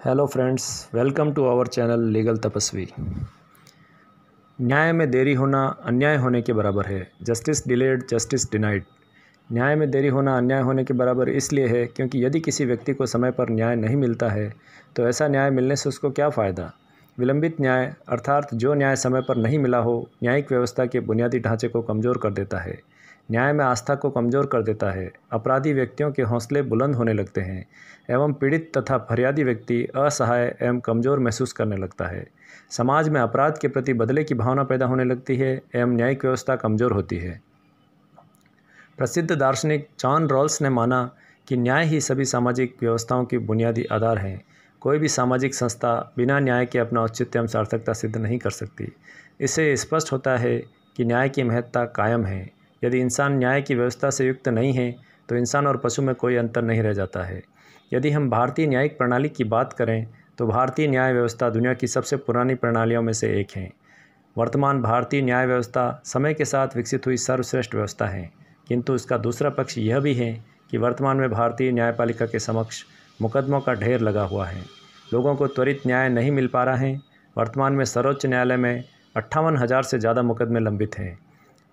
Hello friends, welcome to our channel Legal Tapasvi. न्याय में देरी होना अन्याय होने के बराबर है। Justice delayed justice denied. न्याय में देरी होना अन्याय होने के बराबर इसलिए है क्योंकि यदि किसी व्यक्ति को समय पर न्याय नहीं मिलता है तो ऐसा न्याय मिलने से उसको क्या फ़ायदा। विलंबित न्याय अर्थात जो न्याय समय पर नहीं मिला हो, न्यायिक व्यवस्था के बुनियादी ढांचे को कमज़ोर कर देता है, न्याय में आस्था को कमज़ोर कर देता है। अपराधी व्यक्तियों के हौसले बुलंद होने लगते हैं एवं पीड़ित तथा फरियादी व्यक्ति असहाय एवं कमज़ोर महसूस करने लगता है। समाज में अपराध के प्रति बदले की भावना पैदा होने लगती है एवं न्यायिक व्यवस्था कमज़ोर होती है। प्रसिद्ध दार्शनिक जॉन रॉल्स ने माना कि न्याय ही सभी सामाजिक व्यवस्थाओं की बुनियादी आधार हैं। कोई भी सामाजिक संस्था बिना न्याय के अपना औचित्य एवं सार्थकता सिद्ध नहीं कर सकती। इससे स्पष्ट होता है कि न्याय की महत्ता कायम है। यदि इंसान न्याय की व्यवस्था से युक्त नहीं है तो इंसान और पशु में कोई अंतर नहीं रह जाता है। यदि हम भारतीय न्यायिक प्रणाली की बात करें तो भारतीय न्याय व्यवस्था दुनिया की सबसे पुरानी प्रणालियों में से एक है। वर्तमान भारतीय न्याय व्यवस्था समय के साथ विकसित हुई सर्वश्रेष्ठ व्यवस्था है, किंतु इसका दूसरा पक्ष यह भी है कि वर्तमान में भारतीय न्यायपालिका के समक्ष मुकदमों का ढेर लगा हुआ है। लोगों को त्वरित न्याय नहीं मिल पा रहा है। वर्तमान में सर्वोच्च न्यायालय में 58,000 से ज़्यादा मुकदमे लंबित हैं।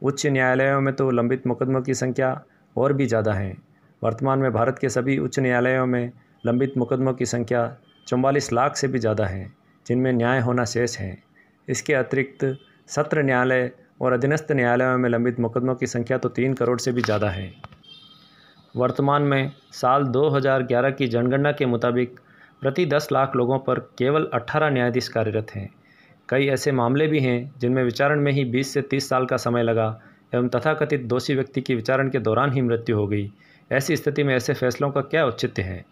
उच्च न्यायालयों में तो लंबित मुकदमों की संख्या और भी ज़्यादा है। वर्तमान में भारत के सभी उच्च न्यायालयों में लंबित मुकदमों की संख्या 44 लाख से भी ज़्यादा है, जिनमें न्याय होना शेष है। इसके अतिरिक्त सत्र न्यायालय और अधीनस्थ न्यायालयों में लंबित मुकदमों की संख्या तो 3 करोड़ से भी ज़्यादा है। वर्तमान में साल 2011 की जनगणना के मुताबिक प्रति 10 लाख लोगों पर केवल 18 न्यायाधीश कार्यरत हैं। कई ऐसे मामले भी हैं जिनमें विचारण में ही 20 से 30 साल का समय लगा एवं तथाकथित दोषी व्यक्ति की विचारण के दौरान ही मृत्यु हो गई। ऐसी स्थिति में ऐसे फैसलों का क्या औचित्य है।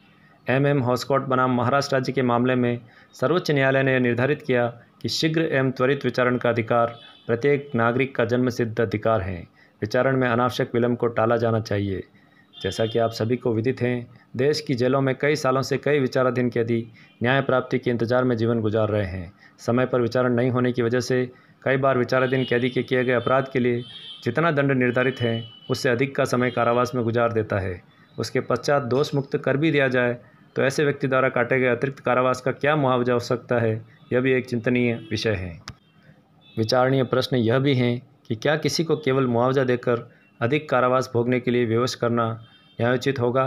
MM हॉस्कोट बनाम महाराष्ट्र राज्य के मामले में सर्वोच्च न्यायालय ने निर्धारित किया कि शीघ्र एवं त्वरित विचारण का अधिकार प्रत्येक नागरिक का जन्मसिद्ध अधिकार है। विचारण में अनावश्यक विलंब को टाला जाना चाहिए। जैसा कि आप सभी को विदित हैं, देश की जेलों में कई सालों से कई विचाराधीन कैदी न्याय प्राप्ति के इंतजार में जीवन गुजार रहे हैं। समय पर विचारण नहीं होने की वजह से कई बार विचाराधीन कैदी के किए गए अपराध के लिए जितना दंड निर्धारित है उससे अधिक का समय कारावास में गुजार देता है। उसके पश्चात दोष मुक्त कर भी दिया जाए तो ऐसे व्यक्ति द्वारा काटे गए अतिरिक्त कारावास का क्या मुआवजा हो सकता है, यह भी एक चिंतनीय विषय है। विचारणीय प्रश्न यह भी हैं कि क्या किसी को केवल मुआवजा देकर अधिक कारावास भोगने के लिए विवश करना न्यायोचित होगा।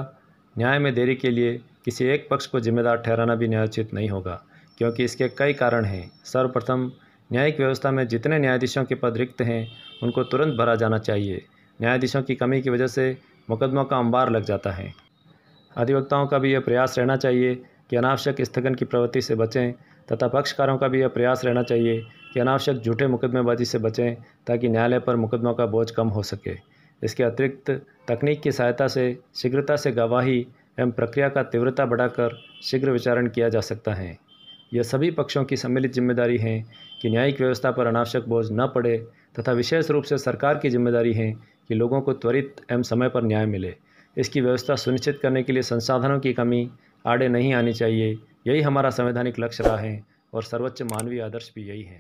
न्याय में देरी के लिए किसी एक पक्ष को जिम्मेदार ठहराना भी न्यायोचित नहीं होगा, क्योंकि इसके कई कारण हैं। सर्वप्रथम, न्यायिक व्यवस्था में जितने न्यायाधीशों के पद रिक्त हैं उनको तुरंत भरा जाना चाहिए। न्यायाधीशों की कमी की वजह से मुकदमों का अंबार लग जाता है। अधिवक्ताओं का भी यह प्रयास रहना चाहिए कि अनावश्यक स्थगन की प्रवृत्ति से बचें तथा पक्षकारों का भी यह प्रयास रहना चाहिए कि अनावश्यक झूठे मुकदमेबाजी से बचें ताकि न्यायालय पर मुकदमों का बोझ कम हो सके। इसके अतिरिक्त तकनीक की सहायता से शीघ्रता से गवाही एवं प्रक्रिया का तीव्रता बढ़ाकर शीघ्र विचारण किया जा सकता है। यह सभी पक्षों की सम्मिलित जिम्मेदारी है कि न्यायिक व्यवस्था पर अनावश्यक बोझ न पड़े तथा विशेष रूप से सरकार की जिम्मेदारी है कि लोगों को त्वरित एवं समय पर न्याय मिले। इसकी व्यवस्था सुनिश्चित करने के लिए संसाधनों की कमी आड़े नहीं आनी चाहिए। यही हमारा संवैधानिक लक्ष्य रहा है और सर्वोच्च मानवीय आदर्श भी यही है।